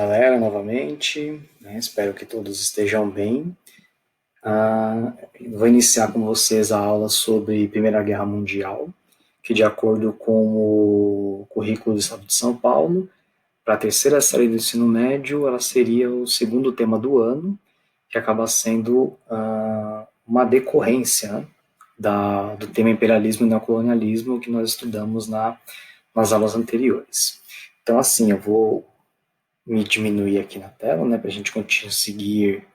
Galera, novamente, né, espero que todos estejam bem. Vou iniciar com vocês a aula sobre Primeira Guerra Mundial, que de acordo com o currículo do Estado de São Paulo, para a terceira série do ensino médio, ela seria o segundo tema do ano, que acaba sendo uma decorrência, né, do tema imperialismo e neocolonialismo que nós estudamos nas aulas anteriores. Então, assim, eu vou me diminuir aqui na tela, né, para a gente conseguir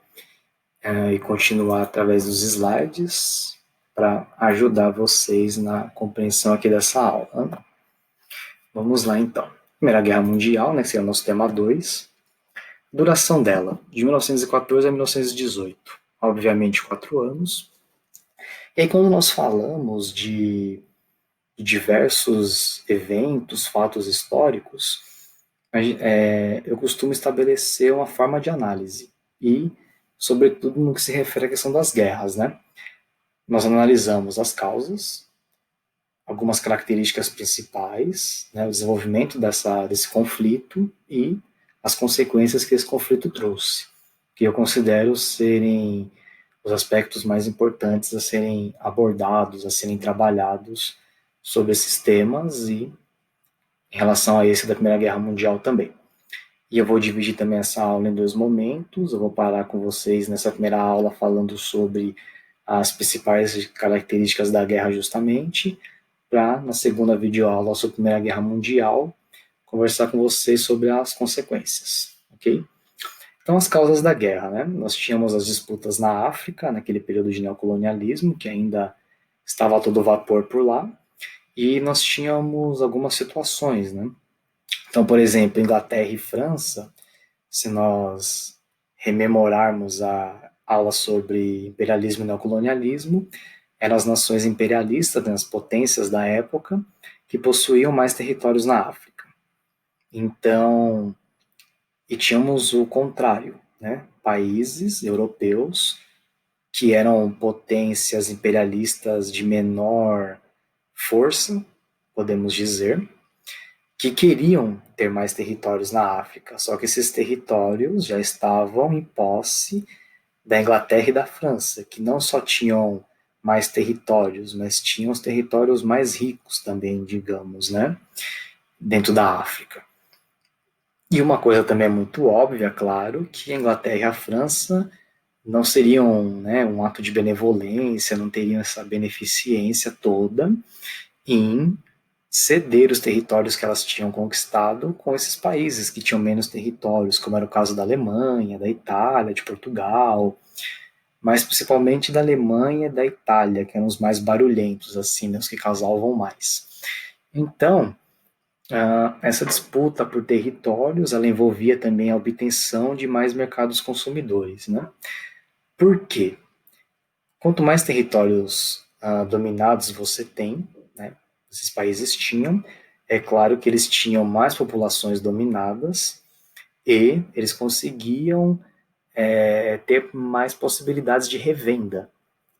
e continuar através dos slides para ajudar vocês na compreensão aqui dessa aula. Vamos lá então. Primeira Guerra Mundial, né, que seria o nosso tema 2. Duração dela, de 1914 a 1918. Obviamente, 4 anos. E aí, quando nós falamos de diversos eventos, fatos históricos, eu costumo estabelecer uma forma de análise e, sobretudo, no que se refere à questão das guerras, né? Nós analisamos as causas, algumas características principais, né, o desenvolvimento desse conflito e as consequências que esse conflito trouxe, que eu considero serem os aspectos mais importantes a serem abordados, a serem trabalhados sobre esses temas e em relação a esse da Primeira Guerra Mundial também. E eu vou dividir também essa aula em dois momentos. Eu vou parar com vocês nessa primeira aula falando sobre as principais características da guerra justamente, para na segunda videoaula sobre a Primeira Guerra Mundial conversar com vocês sobre as consequências, ok? Então, as causas da guerra, né? Nós tínhamos as disputas na África, naquele período de neocolonialismo, que ainda estava a todo vapor por lá, e nós tínhamos algumas situações, né? Então, por exemplo, Inglaterra e França, se nós rememorarmos a aula sobre imperialismo e neocolonialismo, eram as nações imperialistas, né, as potências da época, que possuíam mais territórios na África. Então, e tínhamos o contrário, né, países europeus que eram potências imperialistas de menor força, podemos dizer, que queriam ter mais territórios na África, só que esses territórios já estavam em posse da Inglaterra e da França, que não só tinham mais territórios, mas tinham os territórios mais ricos também, digamos, né, dentro da África. E uma coisa também é muito óbvia, claro, que a Inglaterra e a França não seriam, né, um ato de benevolência, não teriam essa beneficência toda em ceder os territórios que elas tinham conquistado com esses países que tinham menos territórios, como era o caso da Alemanha, da Itália, de Portugal, mas principalmente da Alemanha e da Itália, que eram os mais barulhentos, assim, né, os que causavam mais. Então, essa disputa por territórios, ela envolvia também a obtenção de mais mercados consumidores, né? Por quê? Quanto mais territórios dominados você tem, né, esses países tinham, é claro que eles tinham mais populações dominadas e eles conseguiam ter mais possibilidades de revenda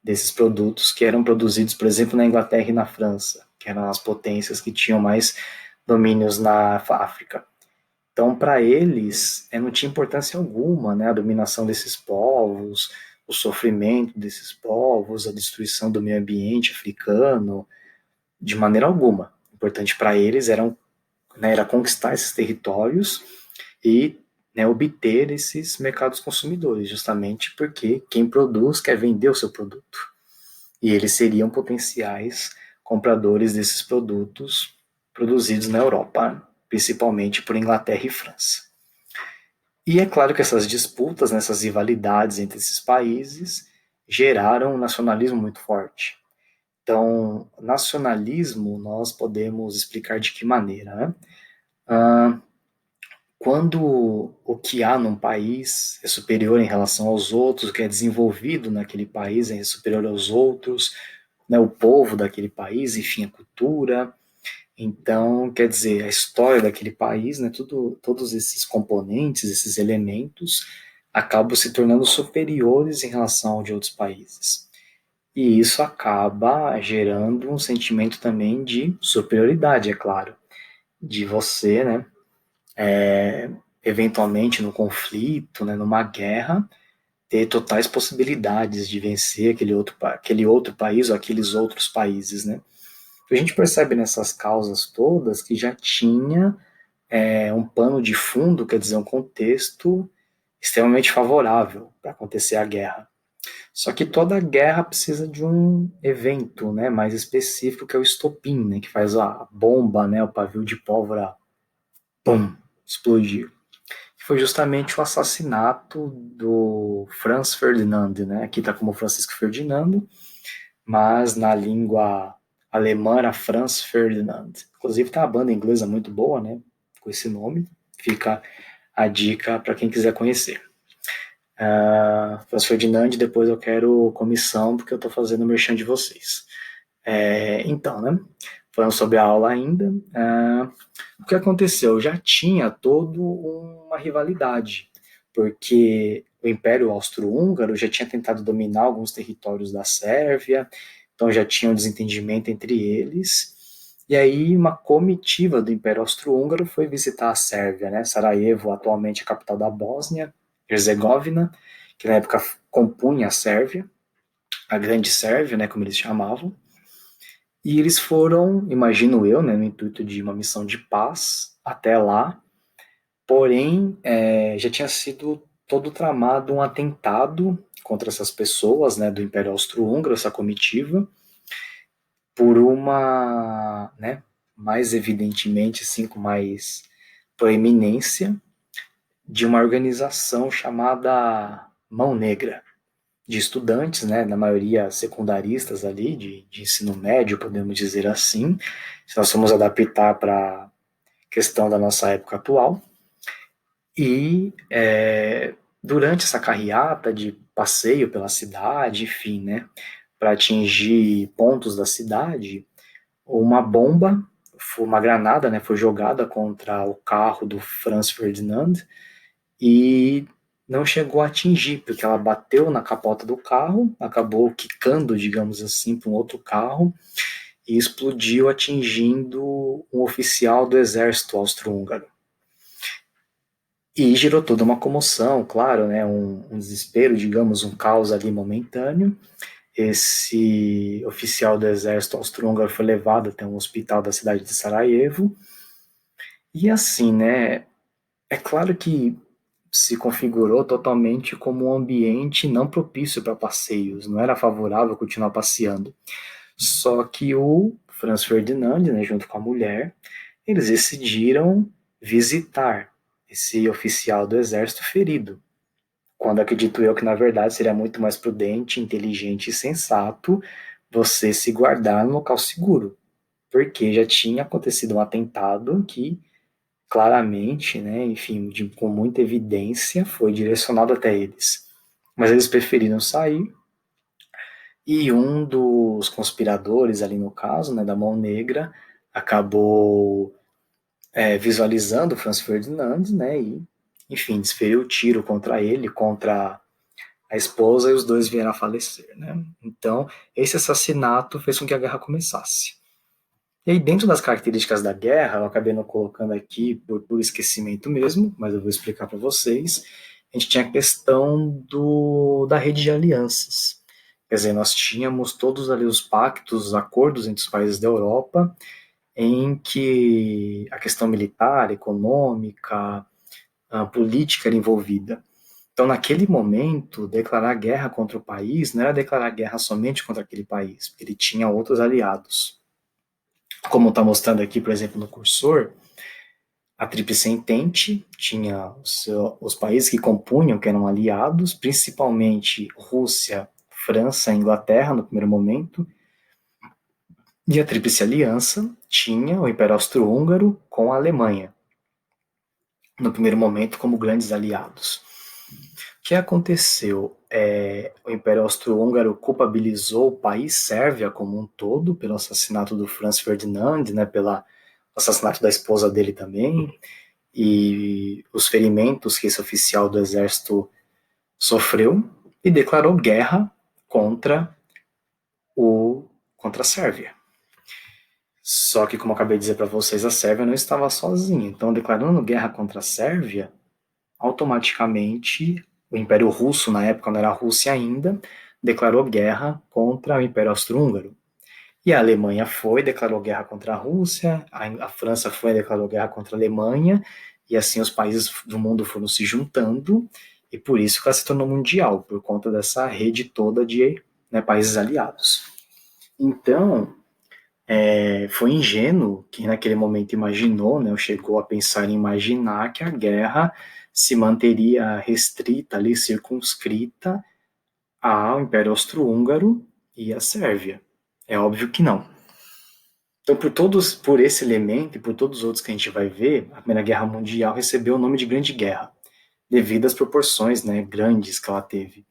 desses produtos que eram produzidos, por exemplo, na Inglaterra e na França, que eram as potências que tinham mais domínios na África. Então, para eles, não tinha importância alguma, né, a dominação desses povos, o sofrimento desses povos, a destruição do meio ambiente africano, de maneira alguma. O importante para eles era conquistar esses territórios e, né, obter esses mercados consumidores, justamente porque quem produz quer vender o seu produto. E eles seriam potenciais compradores desses produtos produzidos na Europa, principalmente por Inglaterra e França. E é claro que essas disputas, né, essas rivalidades entre esses países geraram um nacionalismo muito forte. Então, nacionalismo nós podemos explicar de que maneira, né? Quando o que há num país é superior em relação aos outros, o que é desenvolvido naquele país é superior aos outros, né, o povo daquele país, enfim, a cultura. Então, quer dizer, a história daquele país, né, todos esses componentes, esses elementos, acabam se tornando superiores em relação ao de outros países. E isso acaba gerando um sentimento também de superioridade, é claro, de você, né, eventualmente no conflito, né, numa guerra, ter totais possibilidades de vencer aquele outro país ou aqueles outros países, né? A gente percebe nessas causas todas que já tinha um pano de fundo, quer dizer, um contexto extremamente favorável para acontecer a guerra. Só que toda guerra precisa de um evento, né, mais específico, que é o estopim, né, que faz a bomba, né, o pavio de pólvora, pum, explodir. Foi justamente o assassinato do Franz Ferdinand, né? Aqui está como Francisco Ferdinando, mas na língua alemã era Franz Ferdinand. Inclusive tá a banda inglesa muito boa, né? Com esse nome. Fica a dica para quem quiser conhecer. Franz Ferdinand, depois eu quero comissão, porque eu estou fazendo o merchan de vocês. Então, né? Falando sobre a aula ainda, o que aconteceu? Já tinha toda uma rivalidade, porque o Império Austro-Húngaro já tinha tentado dominar alguns territórios da Sérvia, então já tinha um desentendimento entre eles. E aí uma comitiva do Império Austro-Húngaro foi visitar a Sérvia, né? Sarajevo, atualmente a capital da Bósnia, Herzegovina, que na época compunha a Sérvia, a Grande Sérvia, né, como eles chamavam. E eles foram, imagino eu, né, no intuito de uma missão de paz até lá, porém já tinha sido todo tramado um atentado contra essas pessoas, né, do Império Austro-Húngaro, essa comitiva, por uma, né, mais evidentemente, assim, com mais proeminência, de uma organização chamada Mão Negra, de estudantes, né, na maioria secundaristas ali, de ensino médio, podemos dizer assim, se nós formos adaptar para a questão da nossa época atual. E durante essa carreata de passeio pela cidade, enfim, né, para atingir pontos da cidade, uma bomba, uma granada, né, foi jogada contra o carro do Franz Ferdinand e não chegou a atingir, porque ela bateu na capota do carro, acabou quicando, digamos assim, para um outro carro e explodiu, atingindo um oficial do exército austro-húngaro. E gerou toda uma comoção, claro, né, um desespero, digamos, um caos ali momentâneo. Esse oficial do exército austro-húngaro foi levado até um hospital da cidade de Sarajevo. E assim, né, é claro que se configurou totalmente como um ambiente não propício para passeios, não era favorável continuar passeando. Só que o Franz Ferdinand, né, junto com a mulher, eles decidiram visitar esse oficial do exército ferido, quando acredito eu que na verdade seria muito mais prudente, inteligente e sensato você se guardar no local seguro, porque já tinha acontecido um atentado que claramente, né, enfim, com muita evidência, foi direcionado até eles. Mas eles preferiram sair, e um dos conspiradores ali no caso, né, da Mão Negra, acabou visualizando Franz Ferdinand, né, e, enfim, desferiu o tiro contra ele, contra a esposa, e os dois vieram a falecer, né. Então, esse assassinato fez com que a guerra começasse. E aí, dentro das características da guerra, eu acabei não colocando aqui por esquecimento mesmo, mas eu vou explicar para vocês. A gente tinha a questão da rede de alianças. Quer dizer, nós tínhamos todos ali os pactos, os acordos entre os países da Europa, em que a questão militar, econômica, a política era envolvida. Então, naquele momento, declarar guerra contra o país não era declarar guerra somente contra aquele país, porque ele tinha outros aliados. Como está mostrando aqui, por exemplo, no cursor, a Tríplice Entente tinha os países que compunham, que eram aliados, principalmente Rússia, França e Inglaterra, no primeiro momento, e a Tríplice Aliança tinha o Império Austro-Húngaro com a Alemanha, no primeiro momento, como grandes aliados. O que aconteceu? O Império Austro-Húngaro culpabilizou o país Sérvia como um todo pelo assassinato do Franz Ferdinand, né, pelo assassinato da esposa dele também, e os ferimentos que esse oficial do exército sofreu, e declarou guerra contra contra a Sérvia. Só que, como eu acabei de dizer para vocês, a Sérvia não estava sozinha. Então, declarando guerra contra a Sérvia, automaticamente o Império Russo, na época não era a Rússia ainda, declarou guerra contra o Império Austro-Húngaro. E a Alemanha foi, declarou guerra contra a Rússia, a França foi, declarou guerra contra a Alemanha, e assim os países do mundo foram se juntando, e por isso que ela se tornou mundial, por conta dessa rede toda de, né, países aliados. Então, foi ingênuo que naquele momento imaginou, né, ou chegou a pensar em imaginar que a guerra se manteria restrita ali, circunscrita ao Império Austro-Húngaro e à Sérvia. É óbvio que não. Então, por esse elemento e por todos os outros que a gente vai ver, a Primeira Guerra Mundial recebeu o nome de Grande Guerra, devido às proporções, né, grandes que ela teve.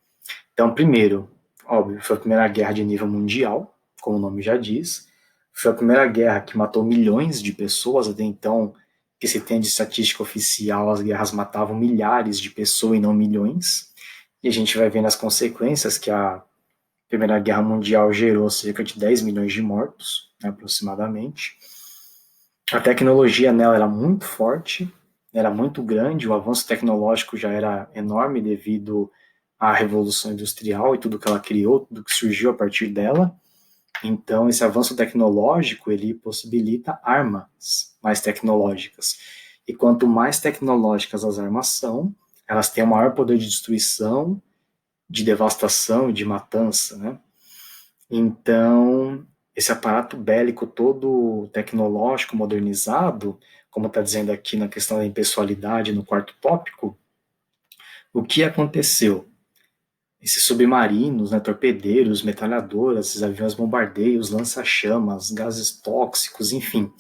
Então, primeiro, óbvio, foi a Primeira Guerra de nível mundial, como o nome já diz. Foi a primeira guerra que matou milhões de pessoas, até então, que se tem de estatística oficial, as guerras matavam milhares de pessoas e não milhões. E a gente vai vendo as consequências que a Primeira Guerra Mundial gerou cerca de 10 milhões de mortos, né, aproximadamente. A tecnologia nela era muito forte, era muito grande, o avanço tecnológico já era enorme devido à Revolução Industrial e tudo que ela criou, tudo que surgiu a partir dela. Então, esse avanço tecnológico, ele possibilita armas mais tecnológicas. E quanto mais tecnológicas as armas são, elas têm um maior poder de destruição, de devastação e de matança, né? Então, esse aparato bélico todo tecnológico, modernizado, como está dizendo aqui na questão da impessoalidade, no quarto tópico, o que aconteceu? Esses submarinos, né, torpedeiros, metralhadoras, esses aviões bombardeios, lança-chamas, gases tóxicos, enfim,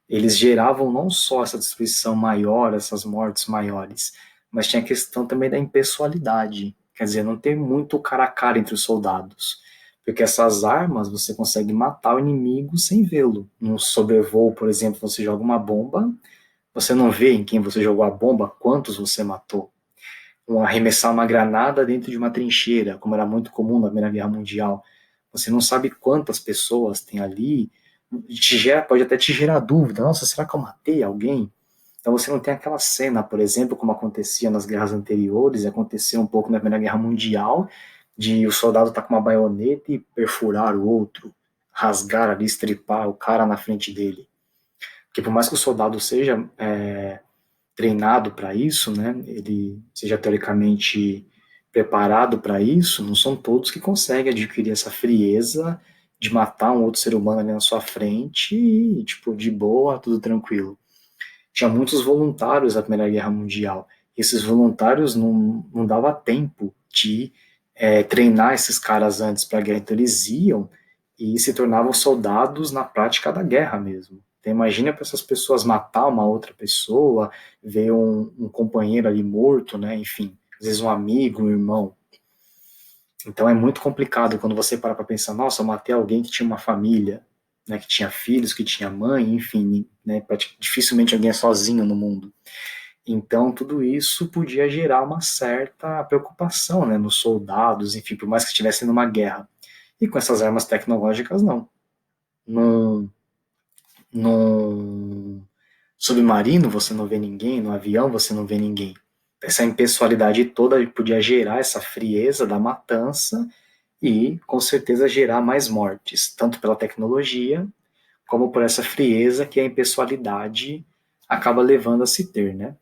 eles geravam não só essa destruição maior, essas mortes maiores, mas tinha a questão também da impessoalidade, quer dizer, não ter muito cara a cara entre os soldados, porque essas armas você consegue matar o inimigo sem vê-lo. Num sobrevoo, por exemplo, você joga uma bomba, você não vê em quem você jogou a bomba, quantos você matou. Arremessar uma granada dentro de uma trincheira, como era muito comum na Primeira Guerra Mundial, você não sabe quantas pessoas tem ali, pode até te gerar dúvida, nossa, será que eu matei alguém? Então você não tem aquela cena, por exemplo, como acontecia nas guerras anteriores, aconteceu um pouco na Primeira Guerra Mundial, de o soldado estar com uma baioneta e perfurar o outro, rasgar ali, estripar o cara na frente dele. Porque por mais que o soldado seja treinado para isso, né, ele seja teoricamente preparado para isso, não são todos que conseguem adquirir essa frieza de matar um outro ser humano ali na sua frente e, tipo, de boa, tudo tranquilo. Tinha muitos voluntários na Primeira Guerra Mundial. E esses voluntários não dava tempo de treinar esses caras antes para a guerra, então eles iam e se tornavam soldados na prática da guerra mesmo. Então imagina para essas pessoas matar uma outra pessoa, ver um companheiro ali morto, né? Enfim, às vezes um amigo, um irmão. Então é muito complicado quando você para pensar, nossa, eu matei alguém que tinha uma família, né, que tinha filhos, que tinha mãe, enfim, né, dificilmente alguém é sozinho no mundo. Então tudo isso podia gerar uma certa preocupação, né, nos soldados, enfim, por mais que estivessem numa guerra. E com essas armas tecnológicas, não. Num, num submarino você não vê ninguém, no avião você não vê ninguém. Essa impessoalidade toda podia gerar essa frieza da matança e, com certeza, gerar mais mortes, tanto pela tecnologia, como por essa frieza que a impessoalidade acaba levando a se ter, né?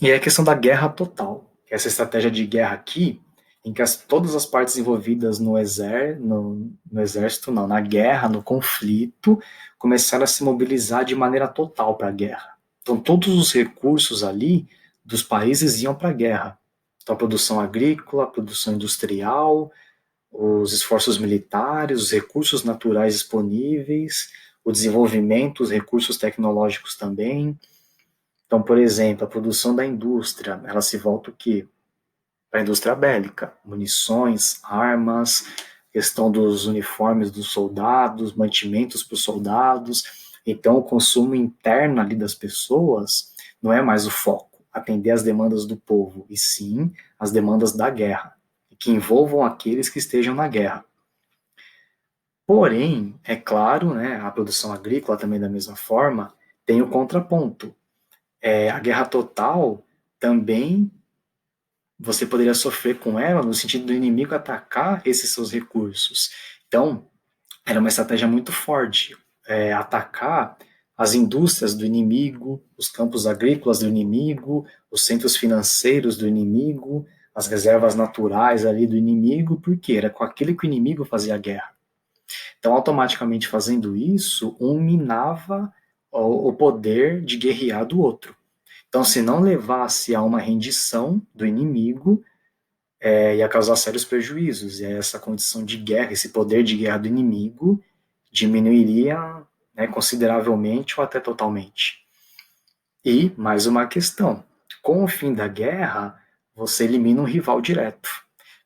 E é a questão da guerra total, essa estratégia de guerra aqui, em que todas as partes envolvidas no exército, não, na guerra, no conflito, começaram a se mobilizar de maneira total para a guerra. Então, todos os recursos ali dos países iam para a guerra. Então, a produção agrícola, a produção industrial, os esforços militares, os recursos naturais disponíveis, o desenvolvimento, os recursos tecnológicos também. Então, por exemplo, a produção da indústria, ela se volta o quê? Para a indústria bélica, munições, armas, questão dos uniformes dos soldados, mantimentos para os soldados. Então, o consumo interno ali das pessoas não é mais o foco, atender às demandas do povo, e sim as demandas da guerra, que envolvam aqueles que estejam na guerra. Porém, é claro, né, a produção agrícola também da mesma forma tem o contraponto. A guerra total também você poderia sofrer com ela no sentido do inimigo atacar esses seus recursos. Então, era uma estratégia muito forte, atacar as indústrias do inimigo, os campos agrícolas do inimigo, os centros financeiros do inimigo, as reservas naturais ali do inimigo, porque era com aquele que o inimigo fazia guerra. Então, automaticamente fazendo isso, um minava o poder de guerrear do outro. Então, se não levasse a uma rendição do inimigo, ia causar sérios prejuízos. E essa condição de guerra, esse poder de guerra do inimigo, diminuiria, né, consideravelmente ou até totalmente. E, mais uma questão, com o fim da guerra, você elimina um rival direto.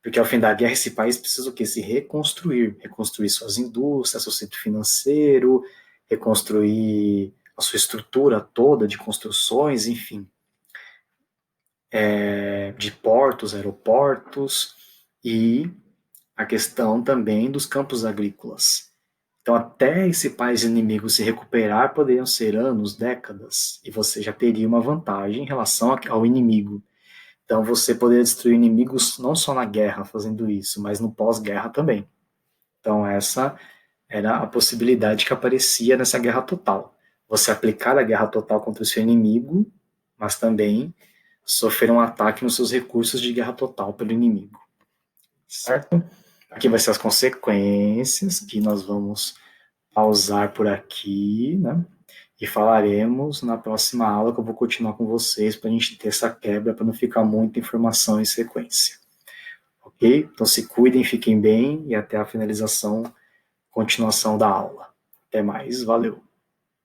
Porque ao fim da guerra, esse país precisa o quê? Se reconstruir. Reconstruir suas indústrias, seu centro financeiro, reconstruir a sua estrutura toda de construções, enfim, de portos, aeroportos, e a questão também dos campos agrícolas. Então, até esse país inimigo se recuperar, poderiam ser anos, décadas, e você já teria uma vantagem em relação ao inimigo. Então, você poderia destruir inimigos não só na guerra fazendo isso, mas no pós-guerra também. Então, essa era a possibilidade que aparecia nessa guerra total. Você aplicar a guerra total contra o seu inimigo, mas também sofrer um ataque nos seus recursos de guerra total pelo inimigo. Certo? Aqui vai ser as consequências que nós vamos pausar por aqui, né? E falaremos na próxima aula que eu vou continuar com vocês para a gente ter essa quebra, para não ficar muita informação em sequência. Ok? Então se cuidem, fiquem bem e até a finalização, continuação da aula. Até mais, valeu!